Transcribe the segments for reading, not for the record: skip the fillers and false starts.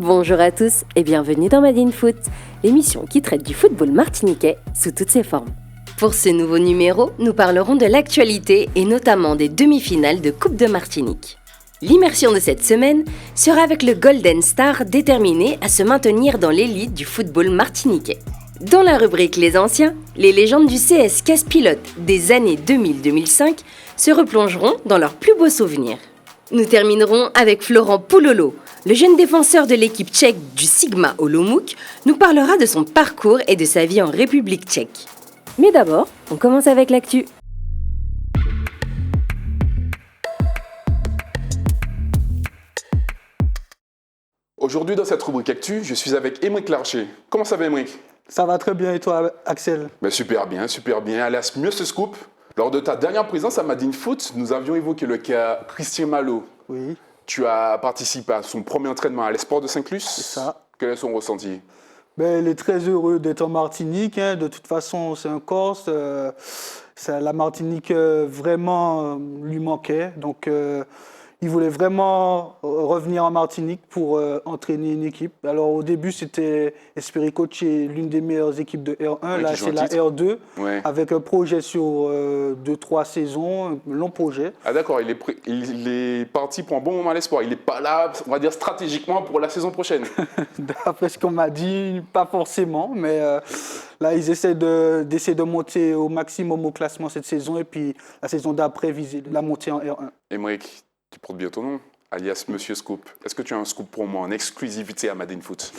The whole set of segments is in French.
Bonjour à tous et bienvenue dans Made in Foot, l'émission qui traite du football martiniquais sous toutes ses formes. Pour ce nouveau numéro, nous parlerons de l'actualité et notamment des demi-finales de Coupe de Martinique. L'immersion de cette semaine sera avec le Golden Star déterminé à se maintenir dans l'élite du football martiniquais. Dans la rubrique Les Anciens, les légendes du CS Casse-Pilote des années 2000-2005 se replongeront dans leurs plus beaux souvenirs. Nous terminerons avec Florent Poulolo, le jeune défenseur de l'équipe tchèque du Sigma Olomouc, nous parlera de son parcours et de sa vie en République tchèque. Mais d'abord, on commence avec l'actu. Aujourd'hui, dans cette rubrique Actu, je suis avec Émeric Larcher. Comment ça va, Émeric? Ça va très bien et toi, Axel? Super bien, super bien. Alias Mieux se scoop. Lors de ta dernière présence à Made in Foot, nous avions évoqué le cas Christian Malo. Oui. Tu as participé à son premier entraînement à l'Espoir de Saint-Clus. C'est ça. Quel est son ressenti? Il est très heureux d'être en Martinique. De toute façon, c'est un Corse. La Martinique vraiment lui manquait. Donc, il voulait vraiment revenir en Martinique pour entraîner une équipe. Alors, au début, c'était espérer coacher l'une des meilleures équipes de R1. Ouais, là, c'est la R2, avec un projet sur 2-3 saisons, un long projet. Ah d'accord, il est parti pour un bon moment à l'Espoir. Il n'est pas là, on va dire, stratégiquement pour la saison prochaine. D'après ce qu'on m'a dit, pas forcément, mais là, ils essaient de monter au maximum au classement cette saison et puis la saison d'après, viser la montée en R1. Émeric, tu portes bien ton nom, alias Monsieur Scoop. Est-ce que tu as un scoop pour moi en exclusivité à Made in Foot?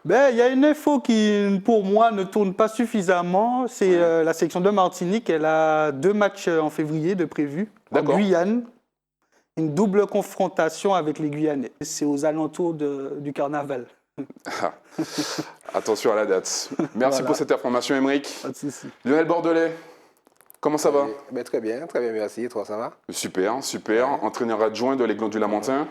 Il y a une info qui, pour moi, ne tourne pas suffisamment. C'est la sélection de Martinique. Elle a 2 matchs en février de prévus. En Guyane, une double confrontation avec les Guyanais. C'est aux alentours du carnaval. Attention à la date. Merci pour cette information, Émeric. Pas de souci. Lionel Bordelais, comment ça va? Très bien, merci. Et toi, ça va? Super, super. Ouais. Entraîneur adjoint de l'Aiglon du Lamentin.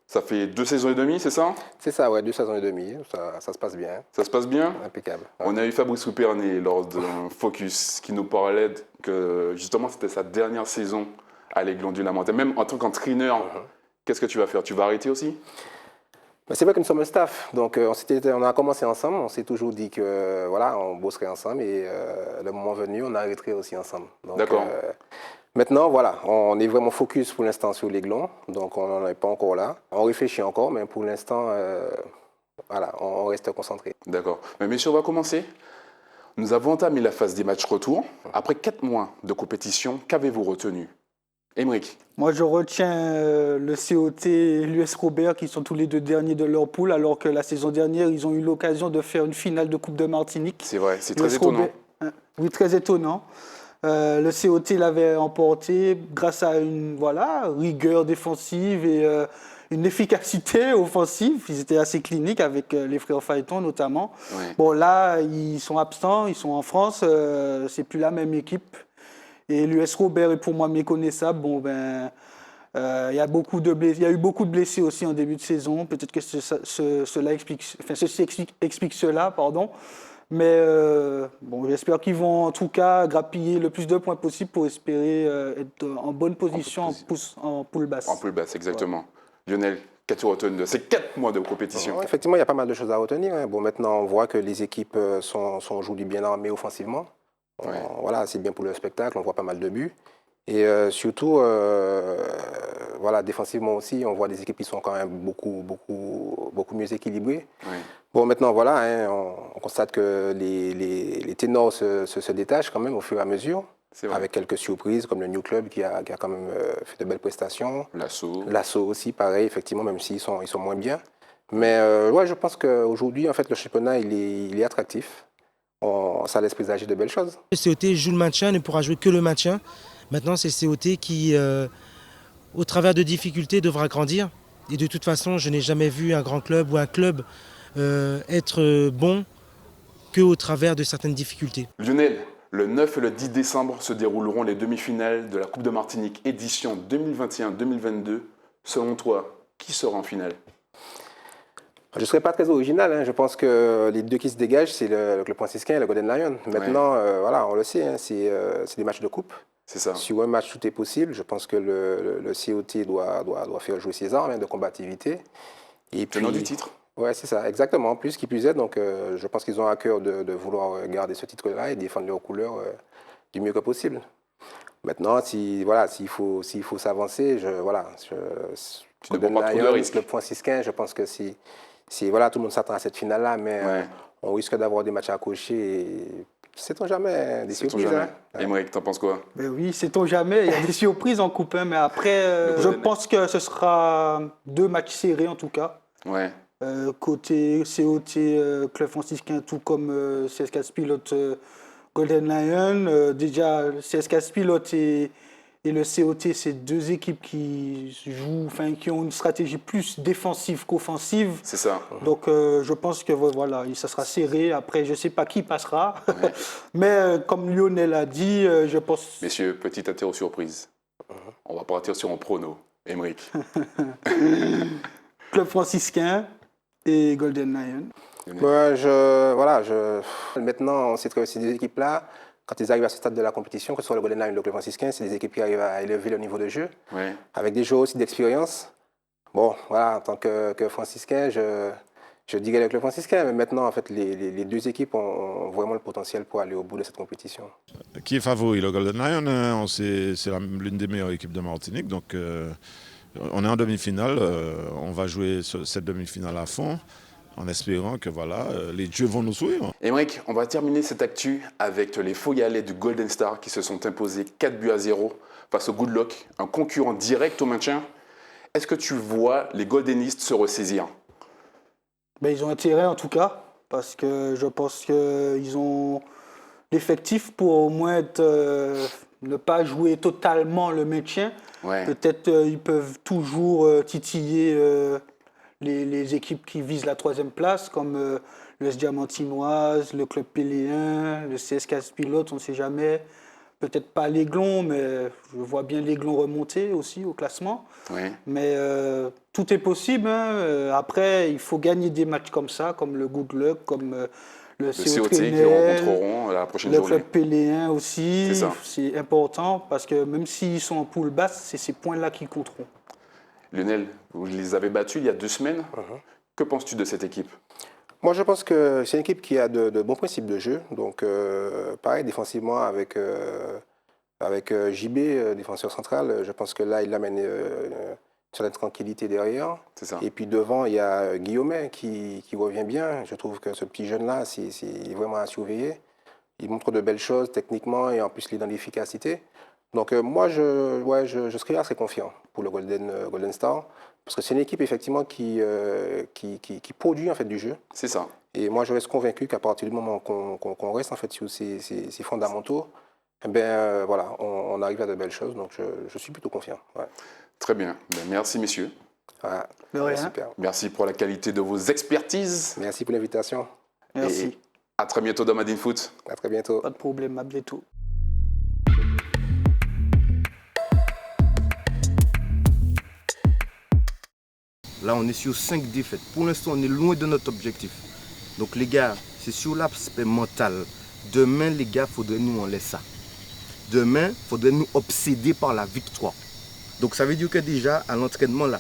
Ça fait 2 saisons et demie, c'est ça? C'est ça, ouais, 2 saisons et demie. Ça se passe bien. Ça se passe bien? Impeccable. On a eu Fabrice Houpernet lors d'un focus qui nous parlait que justement c'était sa dernière saison à l'Aiglon du Lamentin. Même en tant qu'entraîneur, qu'est-ce que tu vas faire? Tu vas arrêter aussi? C'est vrai que nous sommes un staff, donc on a commencé ensemble, on s'est toujours dit que voilà, on bosserait ensemble et le moment venu, on arrêterait aussi ensemble. D'accord. Maintenant, voilà, on est vraiment focus pour l'instant sur l'Aiglon, donc on n'en est pas encore là. On réfléchit encore, mais pour l'instant, voilà, on reste concentré. D'accord. Mais messieurs, on va commencer. Nous avons entamé la phase des matchs retour. Après 4 mois de compétition, qu'avez-vous retenu? Émeric? Moi, je retiens le COT et l'US Robert qui sont tous les 2 derniers de leur poule, alors que la saison dernière, ils ont eu l'occasion de faire une finale de Coupe de Martinique. C'est vrai, c'est très étonnant. Oui, très étonnant. Le COT l'avait emporté grâce à une rigueur défensive et une efficacité offensive. Ils étaient assez cliniques avec les frères Phaéton notamment. Ouais. Bon, là, ils sont absents, ils sont en France, c'est plus la même équipe. Et l'US Robert est pour moi méconnaissable. Il y a eu beaucoup de blessés aussi en début de saison. Peut-être que ceci explique cela, pardon. Mais j'espère qu'ils vont en tout cas grappiller le plus de points possible pour espérer être en bonne position en poule basse. En poule basse, exactement. Ouais. Lionel, qu'as-tu retenu de ces 4 mois de compétition? Effectivement, il y a pas mal de choses à retenir. Bon, maintenant, on voit que les équipes sont aujourd'hui bien armées offensivement. Voilà, c'est bien pour le spectacle, on voit pas mal de buts. Et surtout, défensivement aussi, on voit des équipes qui sont quand même beaucoup mieux équilibrées. Oui. Bon, maintenant, voilà, on constate que les ténors se détachent quand même au fur et à mesure, avec quelques surprises, comme le New Club qui a quand même fait de belles prestations. L'Assaut aussi, pareil, effectivement, même s'ils sont moins bien. Mais je pense qu'aujourd'hui, en fait, le championnat, il est attractif. Ça laisse présager de belles choses. Le COT joue le maintien, ne pourra jouer que le maintien. Maintenant, c'est le COT qui, au travers de difficultés, devra grandir. Et de toute façon, je n'ai jamais vu un grand club ou un club être bon qu'au travers de certaines difficultés. Lionel, le 9 et le 10 décembre se dérouleront les demi-finales de la Coupe de Martinique édition 2021-2022. Selon toi, qui sera en finale? Je ne serai pas très original. Je pense que les 2 qui se dégagent, c'est le Club franciscain et le Golden Lion. Maintenant, on le sait, c'est des matchs de coupe. C'est ça. Sur un match, tout est possible. Je pense que le COT doit faire jouer ses armes de combativité. Et tenant du titre. Ouais, c'est ça, exactement. Plus qui plus est, donc je pense qu'ils ont à cœur de vouloir garder ce titre-là et défendre leurs couleurs du mieux que possible. Maintenant, s'il faut s'avancer, Tu ne prends pas trop de risques. Le point 6-15, je pense que si tout le monde s'attend à cette finale-là, mais on risque d'avoir des matchs à cocher et sait-on jamais, des surprises. Hein. Aymeric, t'en penses quoi? Ben oui, sait-on jamais, il y a des surprises en Coupe 1, mais après, je pense que ce sera 2 matchs serrés en tout cas. Ouais. Côté COT, Club franciscain, tout comme CSKA Pilote, Golden Lion. Déjà, CSKA Pilote et le COT, c'est 2 équipes qui ont une stratégie plus défensive qu'offensive. C'est ça. Donc, je pense que ça sera serré. Après, je ne sais pas qui passera. Ouais. Mais comme Lionel a dit, je pense... Messieurs, petite interro surprise. On va partir sur un prono. Aymeric. Club franciscain et Golden Lion. Maintenant, on sait que ces 2 équipes-là, quand ils arrivent à ce stade de la compétition, que ce soit le Golden Lion ou le Club franciscain, c'est des équipes qui arrivent à élever le niveau de jeu, avec des joueurs aussi d'expérience. Bon, voilà, en tant que franciscain, je dirais le Club franciscain, mais maintenant, en fait, les 2 équipes ont vraiment le potentiel pour aller au bout de cette compétition. Qui est favori? Le Golden Lion, c'est l'une des meilleures équipes de Martinique, donc on est en demi-finale, on va jouer cette demi-finale à fond, en espérant que les dieux vont nous suivre. Aymeric, on va terminer cette actu avec les Foyalais du Golden Star qui se sont imposés 4-0 face au Good Luck, un concurrent direct au maintien. Est-ce que tu vois les Goldenistes se ressaisir? Ils ont intérêt en tout cas, parce que je pense qu'ils ont l'effectif pour au moins ne pas jouer totalement le maintien. Ouais. Peut-être ils peuvent toujours titiller les équipes qui visent la 3e place, comme l'Est Diamantinoise, le Club Péléen, le CSKA Pilote, on ne sait jamais. Peut-être pas l'Aiglon, mais je vois bien l'Aiglon remonter aussi au classement. Ouais. Mais tout est possible. Hein. Après, il faut gagner des matchs comme ça, comme le Good Luck, comme le COT qui rencontreront la prochaine journée. Le Club Péléen aussi. C'est important parce que même s'ils sont en poule basse, c'est ces points-là qui compteront. Lionel, vous les avez battus il y a 2 semaines. Que penses-tu de cette équipe? Moi, je pense que c'est une équipe qui a de bons principes de jeu. Donc, pareil, défensivement, avec JB, défenseur central, je pense que là, il amène une certaine tranquillité derrière. C'est ça. Et puis devant, il y a Guillaumet qui revient bien. Je trouve que ce petit jeune-là, c'est vraiment à surveiller. Il montre de belles choses techniquement et en plus, il est dans l'efficacité. Donc, moi, je serais assez confiant pour le Golden Star. Parce que c'est une équipe, effectivement, qui produit, en fait, du jeu. C'est ça. Et moi, je reste convaincu qu'à partir du moment qu'on reste, en fait, sur ces fondamentaux, on arrive à de belles choses. Donc, je suis plutôt confiant. Ouais. Très bien. Merci, messieurs. Ouais. Super. Merci pour la qualité de vos expertises. Merci pour l'invitation. Merci. Et à très bientôt dans Made in Foot. À très bientôt. Pas de problème, à bientôt. Là, on est sur 5 défaites. Pour l'instant, on est loin de notre objectif. Donc, les gars, c'est sur l'aspect mental. Demain, les gars, il faudrait nous en laisser ça. Demain, il faudrait nous obséder par la victoire. Donc, ça veut dire que déjà, à l'entraînement, là,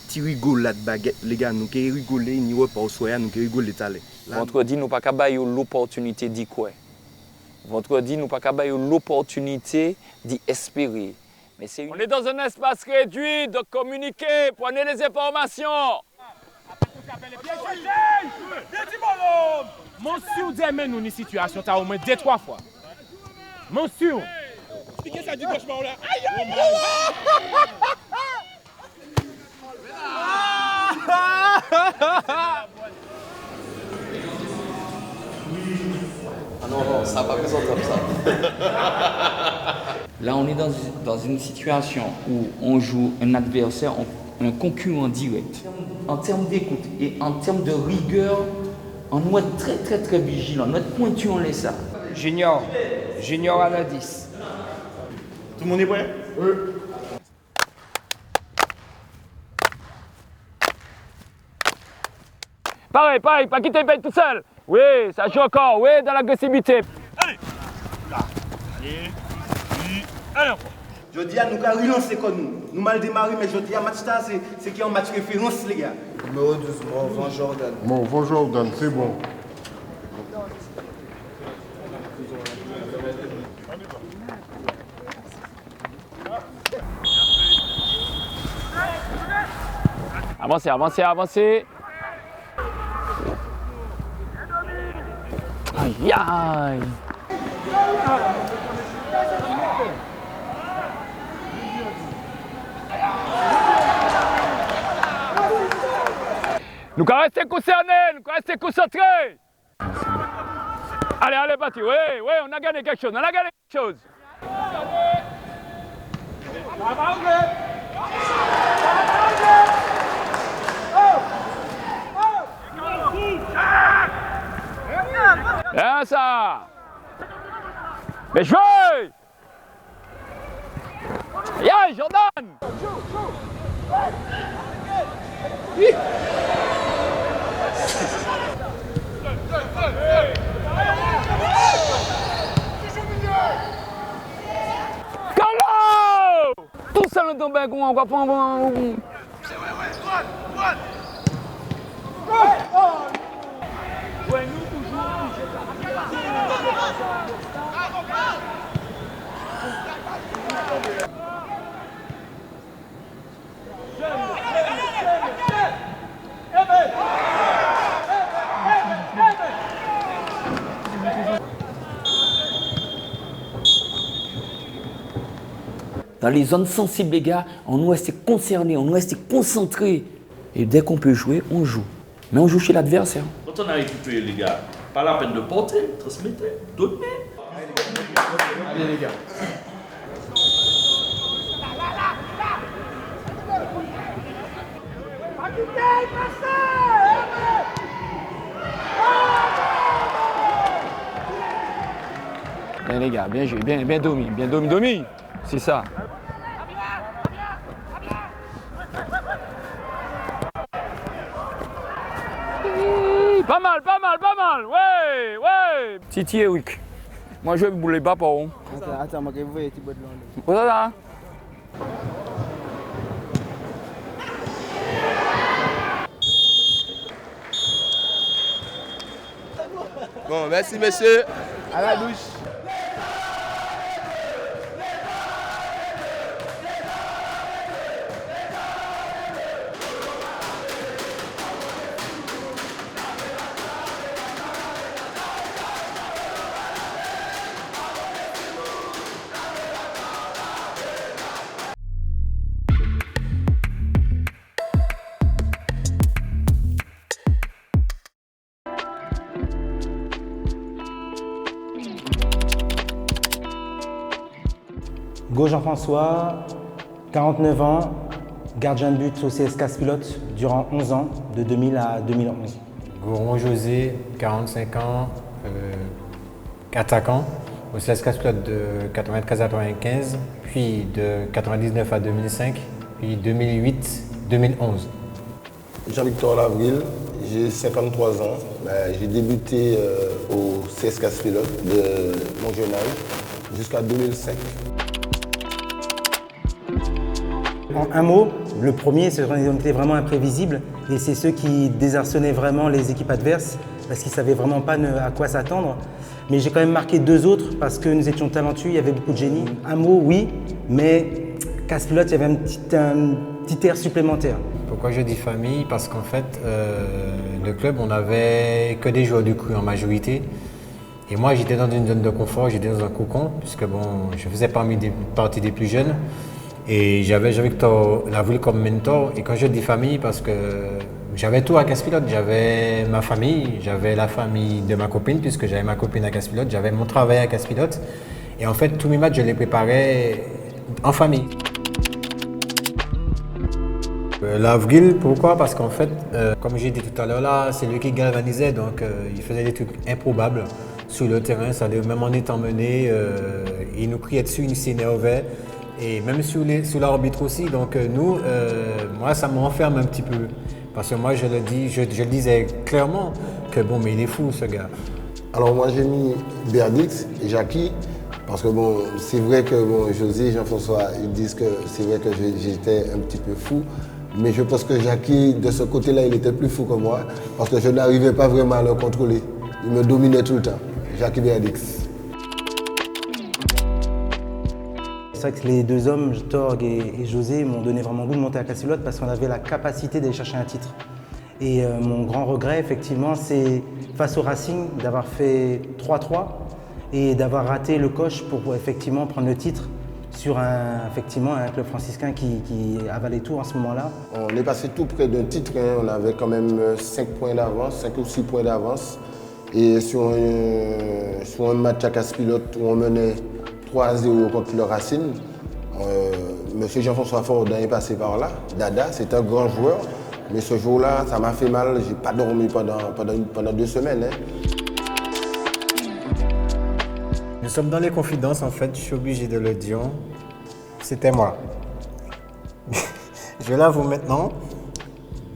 tu rigoles là de baguette, les gars, nous qui rigoler, nous ne pas au soir, nous qui rigoler l'étaler. Vendredi, nous pas capable l'opportunité d'y quoi. Vendredi, nous pas capable l'opportunité d'y espérer. On est dans un espace réduit, donc communiquez, prenez les informations. Monsieur dit mais nous une situation t'as au moins 2-3 fois. Monsieur. Expliquez ça du cauchemar là. Aïe Ah non, ça n'a pas besoin comme ça. Là, on est dans une situation où on joue un adversaire, un concurrent direct. En termes d'écoute et en termes de rigueur, on doit être très très très vigilant. Notre pointu, on laisse ça. Junior à la 10. Tout le monde est prêt? Oui. Pareil, pas quitter le pays tout seul. Oui, ça joue encore, oui, dans l'agressivité. Allez, là, allez, oui, allez encore. Je dis à nous qu'à relancer comme nous. Nous mal démarrer, mais je dis à match c'est qui est un match référence, les gars. Numéro 12, Morvan Jordan. Morvan Jordan, c'est bon. Avancez, avancez, avancez. Aïe, aïe. Nous allons rester concernés, nous allons rester concentrés. Allez, allez, Bati, oui, oui, on a gagné quelque chose, on a gagné quelque chose. Bien ça. Mais jouez. Aïe, Jordan. Oui. Carlo! Tout ça nous tombe un coup, on va prendre un... Dans les zones sensibles, les gars, on doit rester concerné, on doit rester concentré. Et dès qu'on peut jouer, on joue. Mais on joue chez l'adversaire. Quand on a récupéré les gars, pas la peine de porter, transmettez, donnez. Allez les gars. Bien les gars, bien joué, bien domi. C'est ça. Pas mal, ouais. Titi et Wick. Moi je voulais pas pour vous. Attends, moi je vais être bon de Voilà. Bon, merci messieurs. À la douche. Go Jean-François, 49 ans, gardien de but au CSKA Pilote durant 11 ans, de 2000 à 2011. Goron José, 45 ans, attaquant au CSKA Pilote de 94 à 95, puis de 99 à 2005, puis 2008-2011. Jean-Victor Lavril, j'ai 53 ans. J'ai débuté au CSKA Pilote de mon jeune âge jusqu'à 2005. En un mot, le premier, c'est qu'on était vraiment imprévisibles et c'est ceux qui désarçonnaient vraiment les équipes adverses parce qu'ils ne savaient vraiment pas à quoi s'attendre. Mais j'ai quand même marqué deux autres parce que nous étions talentueux, il y avait beaucoup de génie. Un mot, oui, mais casse-pilote, il y avait un petit air supplémentaire. Pourquoi je dis famille? Parce qu'en fait, le club, on n'avait que des joueurs du cru en majorité. Et moi, j'étais dans une zone de confort, j'étais dans un cocon, puisque bon, je faisais partie des plus jeunes. Et j'avais Jean-Victor Lavril comme mentor. Et quand je dis famille, parce que j'avais tout à Casse-Pilote. J'avais ma famille, j'avais la famille de ma copine, puisque j'avais ma copine à Casse-Pilote, j'avais mon travail à Casse-Pilote. Et en fait, tous mes matchs, je les préparais en famille. Lavril, pourquoi? Parce qu'en fait, comme j'ai dit tout à l'heure là, c'est lui qui galvanisait, donc il faisait des trucs improbables sur le terrain. C'est-à-dire même en étant mené, il nous criait dessus, il s'énervait. Et même sur l'arbitre aussi, donc nous, moi ça m'enferme un petit peu. Parce que moi je le disais clairement que bon, mais il est fou ce gars. Alors moi j'ai mis Berdix et Jackie, parce que bon, c'est vrai que bon, José et Jean-François, ils disent que c'est vrai que j'étais un petit peu fou. Mais je pense que Jackie, de ce côté-là, il était plus fou que moi, parce que je n'arrivais pas vraiment à le contrôler. Il me dominait tout le temps. Jackie Béadix. C'est vrai que les deux hommes, Torg et José, m'ont donné vraiment goût de monter à Castellotte parce qu'on avait la capacité d'aller chercher un titre. Et mon grand regret, effectivement, c'est face au Racing d'avoir fait 3-3 et d'avoir raté le coche pour effectivement prendre le titre sur un club franciscain qui avalait tout en ce moment-là. On est passé tout près d'un titre, hein. On avait quand même 5 points d'avance, 5 ou 6 points d'avance. Et sur un match à Casse-Pilote où on menait 3-0 contre le Racing, Monsieur Jean-François Fordin est passé par là. Dada, c'est un grand joueur, mais ce jour-là, ça m'a fait mal. J'ai pas dormi pendant 2 semaines. Hein. Nous sommes dans les confidences, en fait, je suis obligé de le dire. C'était moi. Je l'avoue maintenant,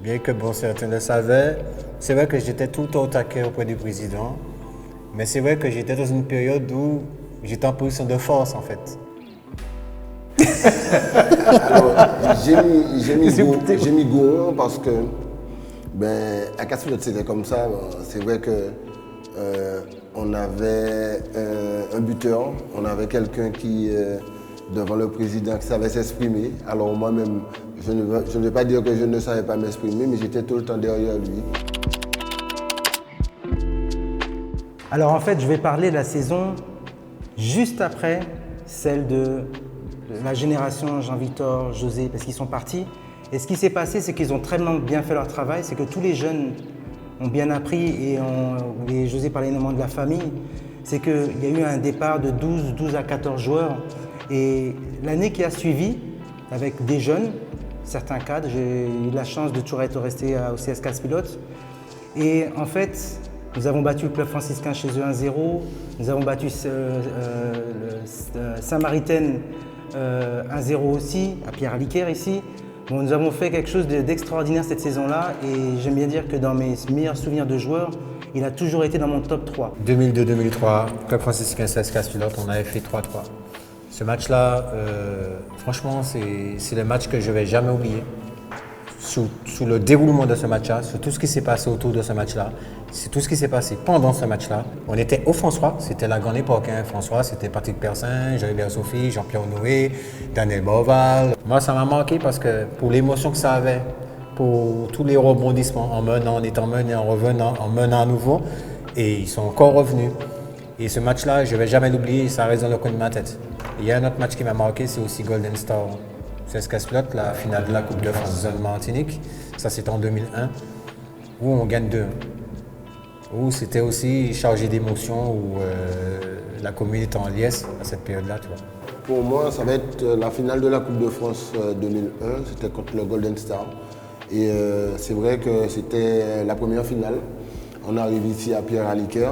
bien que bon, certains le savaient. C'est vrai que j'étais tout le temps au taquet auprès du président, mais c'est vrai que j'étais dans une période où j'étais en position de force, en fait. J'ai mis Gouron parce que à Casse-Pilote c'était comme ça. C'est vrai que on avait un buteur, on avait quelqu'un qui, devant le président, qui savait s'exprimer. Alors moi-même, je ne vais pas dire que je ne savais pas m'exprimer, mais j'étais tout le temps derrière lui. Alors en fait, je vais parler de la saison juste après celle de la génération Jean-Victor, José, parce qu'ils sont partis. Et ce qui s'est passé, c'est qu'ils ont très bien fait leur travail, c'est que tous les jeunes ont bien appris et José parlait énormément de la famille. C'est qu'il y a eu un départ de 12 à 14 joueurs. Et l'année qui a suivi, avec des jeunes, certains cadres, j'ai eu la chance de toujours être resté au CS Casse-Pilote. Et en fait, nous avons battu le club franciscain chez eux 1-0. Nous avons battu Saint-Maritaine 1-0 aussi, à Pierre-Aliquer ici. Bon, nous avons fait quelque chose d'extraordinaire cette saison-là et j'aime bien dire que dans mes meilleurs souvenirs de joueurs, il a toujours été dans mon top 3. 2002-2003, club franciscain CS Casse-Pilote, on avait fait 3-3. Ce match-là, franchement, c'est le match que je ne vais jamais oublier. Sous le déroulement de ce match-là, sur tout ce qui s'est passé autour de ce match-là, c'est tout ce qui s'est passé pendant ce match-là. On était au François, c'était la grande époque. Hein. François, c'était Patrick Persin, Jean-Hubert Sophie, Jean-Pierre Noé, Daniel Boval. Moi, ça m'a marqué parce que pour l'émotion que ça avait, pour tous les rebondissements, en menant, en étant mené, en revenant, en menant à nouveau, et ils sont encore revenus. Et ce match-là, je ne vais jamais l'oublier, ça reste dans le coin de ma tête. Il y a un autre match qui m'a marqué, c'est aussi Golden Star. CS Casse-Pilote, la finale de la Coupe de France de Martinique, ça c'était en 2001, où on gagne 2. Où c'était aussi chargé d'émotions, où la commune était en liesse à cette période-là. Pour moi, ça va être la finale de la Coupe de France 2001, c'était contre le Golden Star. Et c'est vrai que c'était la première finale. On arrive ici à Pierre-Aliquer,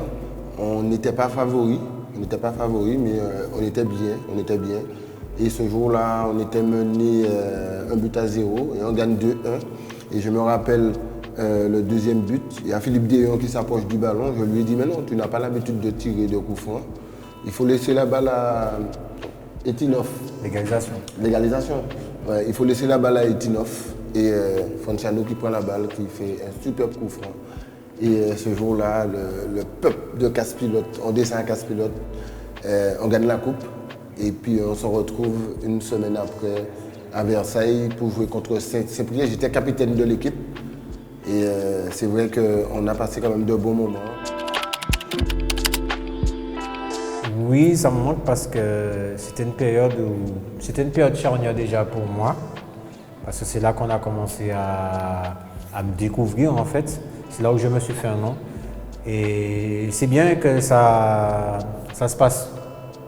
on n'était pas favoris, mais on était bien. Et ce jour-là, on était mené 1-0 et on gagne 2-1. Et je me rappelle le deuxième but, il y a Philippe Déon qui s'approche du ballon. Je lui ai dit, mais non, tu n'as pas l'habitude de tirer de coups francs. Il faut laisser la balle à Etinov. Légalisation. Ouais, il faut laisser la balle à Etinov. Et Franciano qui prend la balle, qui fait un superbe coup franc. Et ce jour-là, le peuple de Casse-Pilote, on descend à Casse-Pilote, on gagne la coupe. Et puis on se retrouve une semaine après à Versailles pour jouer contre Saint-Priest. J'étais capitaine de l'équipe et c'est vrai qu'on a passé quand même de bons moments. Oui, ça me manque parce que c'était une période charnière déjà pour moi. Parce que c'est là qu'on a commencé à me découvrir en fait. C'est là où je me suis fait un nom. Et c'est bien que ça se passe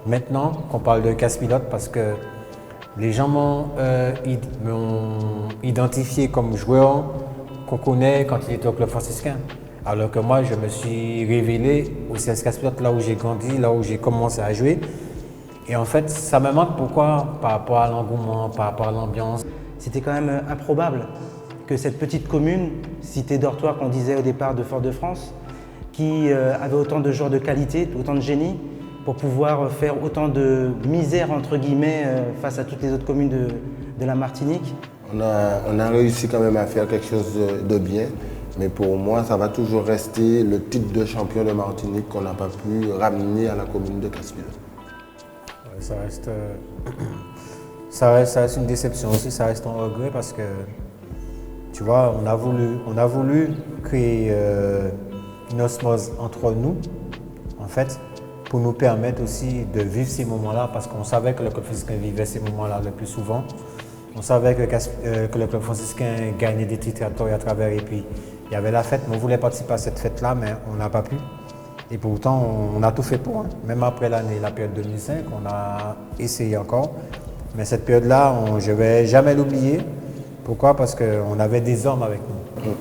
maintenant qu'on parle de Casse-Pilote parce que les gens m'ont identifié comme joueur qu'on connaît quand il était au club franciscain. Alors que moi, je me suis révélé au CS Casse-Pilote, là où j'ai grandi, là où j'ai commencé à jouer. Et en fait, ça me manque pourquoi? Par rapport à l'engouement, par rapport à l'ambiance. C'était quand même improbable que cette petite commune, cité dortoir qu'on disait au départ de Fort-de-France, qui avait autant de joueurs de qualité, autant de génie, pour pouvoir faire autant de misère, entre guillemets, face à toutes les autres communes de la Martinique. On a réussi quand même à faire quelque chose de bien, mais pour moi, ça va toujours rester le titre de champion de Martinique qu'on n'a pas pu ramener à la commune de Casse-Pilote. Ouais, ça reste une déception aussi, ça reste un regret parce que, tu vois, on a voulu créer une osmose entre nous, en fait, pour nous permettre aussi de vivre ces moments-là, parce qu'on savait que le club franciscain vivait ces moments-là le plus souvent. On savait que le club franciscain gagnait des titres à travers, et puis il y avait la fête, mais on voulait participer à cette fête-là, mais on n'a pas pu. Et pourtant, on a tout fait pour. Hein. Même après la période 2005, on a essayé encore. Mais cette période-là, je ne vais jamais l'oublier. Pourquoi? Parce qu'on avait des hommes avec nous.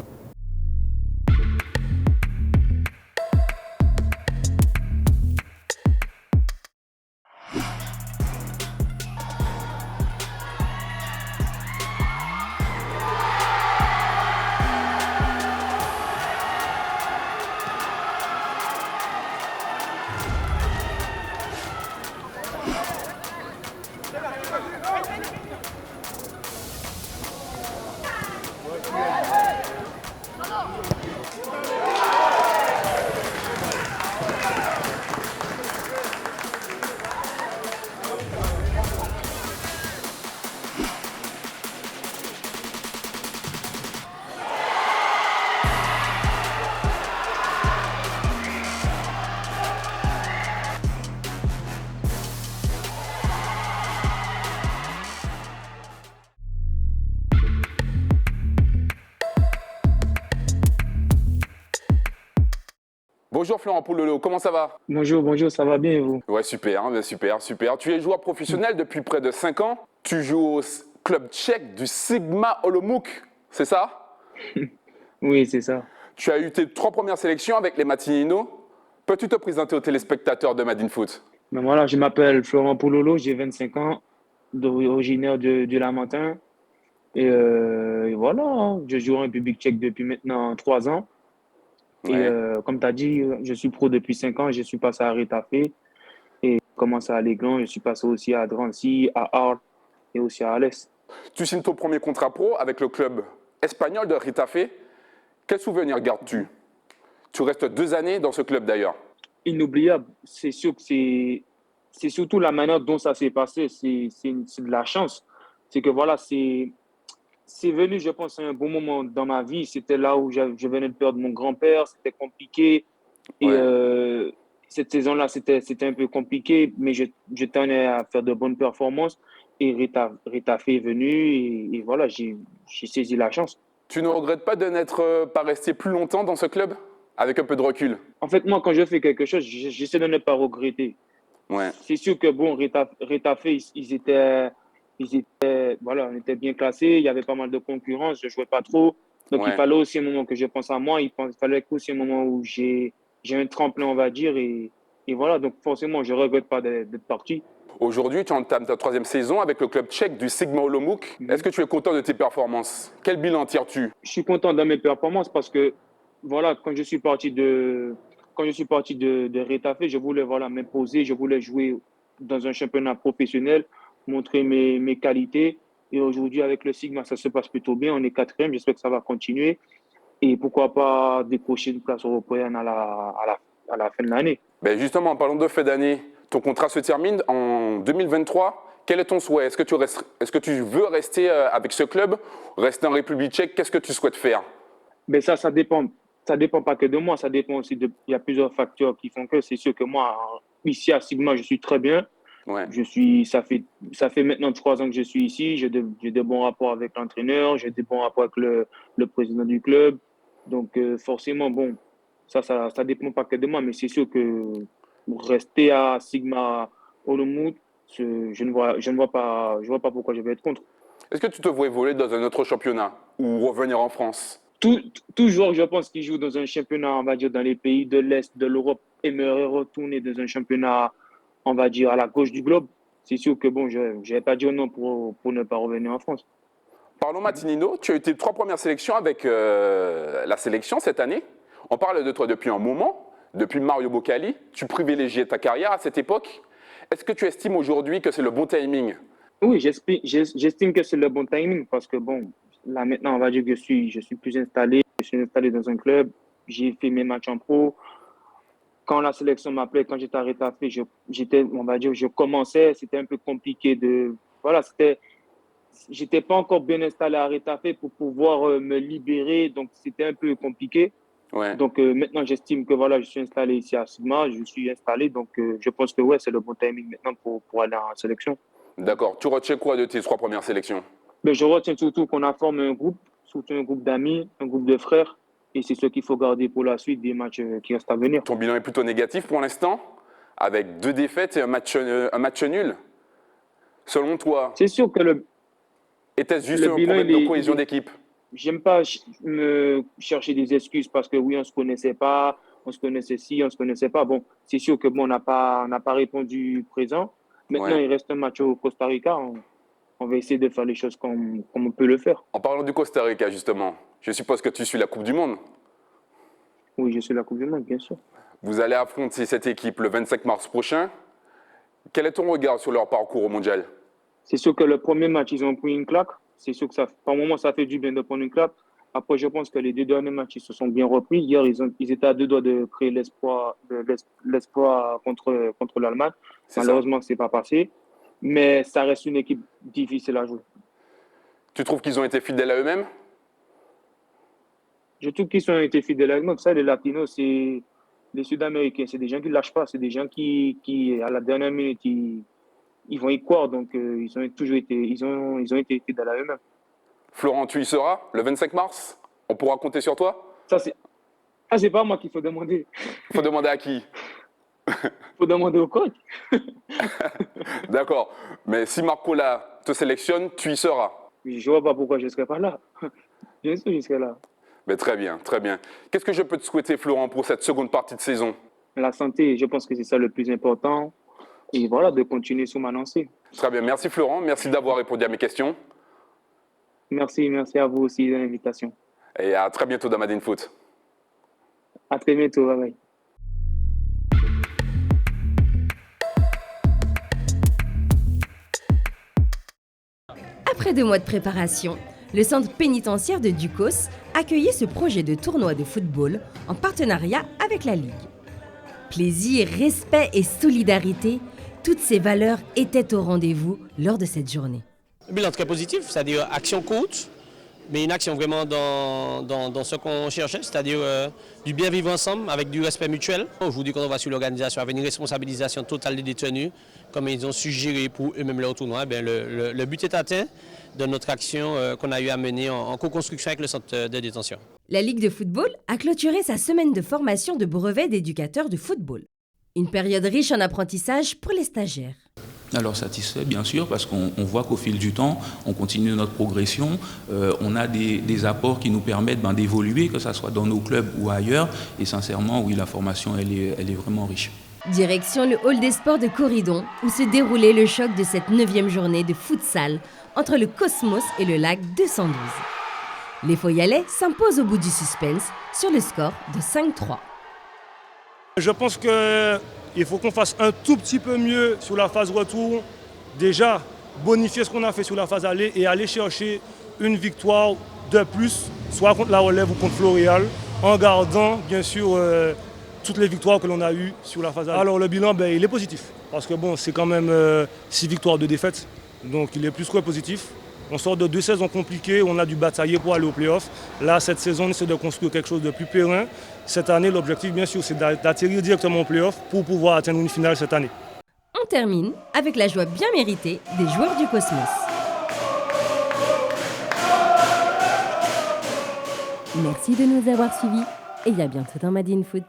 Bonjour Florent Poulolo, comment ça va? Bonjour, ça va bien et vous? Ouais, super. Tu es joueur professionnel depuis près de 5 ans. Tu joues au club tchèque du Sigma Olomouc, c'est ça? Oui, c'est ça. Tu as eu tes 3 premières sélections avec les Matinino. Peux-tu te présenter aux téléspectateurs de Made in Foot? Ben voilà, je m'appelle Florent Poulolo, j'ai 25 ans, originaire de Lamentin. Et voilà, hein, je joue en République tchèque depuis maintenant 3 ans. Ouais. Et comme tu as dit, je suis pro depuis 5 ans, je suis passé à Rétafé et commencé à Légan, je suis passé aussi à Drancy, à Arles et aussi à Alès. Tu signes ton premier contrat pro avec le club espagnol de Rétafé. Quel souvenir gardes-tu? Tu restes 2 années dans ce club d'ailleurs. Inoubliable, c'est sûr que c'est surtout la manière dont ça s'est passé, c'est de la chance. C'est que voilà, c'est venu, je pense, à un bon moment dans ma vie. C'était là où je venais de perdre mon grand-père. C'était compliqué. Ouais. Et cette saison-là, c'était un peu compliqué, mais je tenais à faire de bonnes performances. Et Rétafé est venu et voilà, j'ai saisi la chance. Tu ne regrettes pas de n'être pas resté plus longtemps dans ce club, avec un peu de recul? En fait, moi, quand je fais quelque chose, j'essaie de ne pas regretter. Ouais. C'est sûr que, bon, Rétafé, voilà, on était bien classés, il y avait pas mal de concurrence, je ne jouais pas trop. Donc, il fallait aussi un moment que je pense à moi, il fallait aussi un moment où j'ai un tremplin, on va dire. Et voilà, donc forcément, je ne regrette pas d'être parti. Aujourd'hui, tu entames ta 3e saison avec le club tchèque du Sigma Olomouc. Est-ce que tu es content de tes performances? Quel bilan tires-tu? Je suis content de mes performances parce que, voilà, quand je suis parti de Rétafé, je voulais m'imposer, je voulais jouer dans un championnat professionnel, montrer mes qualités. Et aujourd'hui, avec le Sigma, ça se passe plutôt bien. On est 4e, j'espère que ça va continuer. Et pourquoi pas décrocher une place européenne à la fin de l'année. Ben justement, en parlant de fin d'année, ton contrat se termine en 2023. Quel est ton souhait? Est-ce que tu veux rester avec ce club, rester en République tchèque? Qu'est-ce que tu souhaites faire? Ben ça dépend. Ça dépend pas que de moi, ça dépend aussi il y a plusieurs facteurs qui font que c'est sûr que moi, ici à Sigma, je suis très bien. Ouais. Ça fait maintenant 3 ans que je suis ici. J'ai de bons rapports avec l'entraîneur, j'ai de bons rapports avec le président du club. Donc forcément, bon, ça dépend pas que de moi, mais c'est sûr que rester à Sigma Olomouc, je ne vois pas pourquoi je vais être contre. Est-ce que tu te vois évoluer dans un autre championnat ou revenir en France? Tout joueur, je pense, qui joue dans un championnat, on va dire, dans les pays de l'Est de l'Europe, aimerait retourner dans un championnat, on va dire, à la gauche du globe. C'est sûr que, bon, je n'ai pas dit non pour ne pas revenir en France. Parlons Matinino, tu as eu tes 3 premières sélections avec la sélection cette année. On parle de toi depuis un moment, depuis Mario Boccali. Tu privilégiais ta carrière à cette époque. Est-ce que tu estimes aujourd'hui que c'est le bon timing Oui, j'estime que c'est le bon timing parce que bon, là maintenant, on va dire que je suis plus installé. Je suis installé dans un club. J'ai fait mes matchs en pro. Quand la sélection m'appelait, quand j'étais à Retafe, on va dire, je commençais. C'était un peu compliqué voilà, j'étais pas encore bien installé à Retafe pour pouvoir me libérer. Donc, c'était un peu compliqué. Ouais. Donc, maintenant, j'estime que voilà, je suis installé ici à Sigma. Je suis installé. Donc, je pense que ouais, c'est le bon timing maintenant pour aller en sélection. D'accord. Tu retiens quoi de tes 3 premières sélections? Mais je retiens surtout qu'on a formé un groupe, surtout un groupe d'amis, un groupe de frères. Et c'est ce qu'il faut garder pour la suite des matchs qui restent à venir. Ton bilan est plutôt négatif pour l'instant, avec 2 défaites et un match nul. Selon toi, c'est sûr que était-ce juste un problème de cohésion d'équipe? J'aime pas me chercher des excuses parce que oui, on se connaissait pas, on se connaissait ci, on se connaissait pas. Bon, c'est sûr que bon, on n'a pas répondu présent. Maintenant, il reste un match au Costa Rica. On va essayer de faire les choses comme on peut le faire. En parlant du Costa Rica, justement, je suppose que tu suis la Coupe du Monde. Oui, je suis la Coupe du Monde, bien sûr. Vous allez affronter cette équipe le 25 mars prochain. Quel est ton regard sur leur parcours au mondial? C'est sûr que le premier match, ils ont pris une claque. C'est sûr que par moment, ça fait du bien de prendre une claque. Après, je pense que les 2 derniers matchs, ils se sont bien repris. Hier, ils étaient à 2 doigts de créer l'espoir contre l'Allemagne. Malheureusement, ce n'est pas passé. Mais ça reste une équipe difficile à jouer. Tu trouves qu'ils ont été fidèles à eux-mêmes? Je trouve qu'ils ont été fidèles à eux-mêmes. Ça, les Latinos, les Sud-Américains, c'est des gens qui ne lâchent pas. C'est des gens qui, à la dernière minute, ils vont y croire. Donc, ils ont été fidèles à eux-mêmes. Florent, tu y seras le 25 mars? On pourra compter sur toi? C'est pas moi qu'il faut demander. Il faut demander à qui? Il faut demander au coach. D'accord. Mais si Marco là te sélectionne, tu y seras? Je ne vois pas pourquoi je ne serais pas là. Bien sûr, je serai là. Mais très bien, très bien. Qu'est-ce que je peux te souhaiter, Florent, pour cette seconde partie de saison? La santé, je pense que c'est ça le plus important. Et voilà, de continuer sur ma lancée. Très bien. Merci, Florent. Merci d'avoir répondu à mes questions. Merci à vous aussi de l'invitation. Et à très bientôt dans Made in Foot. À très bientôt, bye bye. Après 2 mois de préparation, le centre pénitentiaire de Ducos accueillait ce projet de tournoi de football en partenariat avec la Ligue. Plaisir, respect et solidarité, toutes ces valeurs étaient au rendez-vous lors de cette journée. Un bilan très positif, c'est-à-dire action courte, mais une action vraiment dans ce qu'on cherchait, c'est-à-dire du bien vivre ensemble avec du respect mutuel. Aujourd'hui, quand on va sur l'organisation avec une responsabilisation totale des détenus, comme ils ont suggéré pour eux-mêmes leur tournoi, le but est atteint de notre action qu'on a eu à mener en co-construction avec le centre de détention. La Ligue de football a clôturé sa semaine de formation de brevet d'éducateur de football. Une période riche en apprentissage pour les stagiaires. Alors satisfait bien sûr parce qu'on voit qu'au fil du temps, on continue notre progression, on a des apports qui nous permettent d'évoluer, que ce soit dans nos clubs ou ailleurs, et sincèrement oui la formation elle est vraiment riche. Direction le hall des sports de Corridon où se déroulait le choc de cette 9e journée de futsal entre le Cosmos et le Lac 212. Les Foyalais s'imposent au bout du suspense sur le score de 5-3. Je pense qu'il faut qu'on fasse un tout petit peu mieux sur la phase retour. Déjà, bonifier ce qu'on a fait sur la phase aller et aller chercher une victoire de plus, soit contre la Relève ou contre Floréal, en gardant bien sûr toutes les victoires que l'on a eues sur la phase aller. Alors le bilan, il est positif, parce que bon, c'est quand même 6 victoires, 2 défaites, donc il est plus que positif. On sort de 2 saisons compliquées, on a dû batailler pour aller au play-off. Là, cette saison, on essaie de construire quelque chose de plus périn. Cette année, l'objectif, bien sûr, c'est d'atterrir directement au play-off pour pouvoir atteindre une finale cette année. On termine avec la joie bien méritée des joueurs du Cosmos. Merci de nous avoir suivis et à bientôt dans Made in Foot.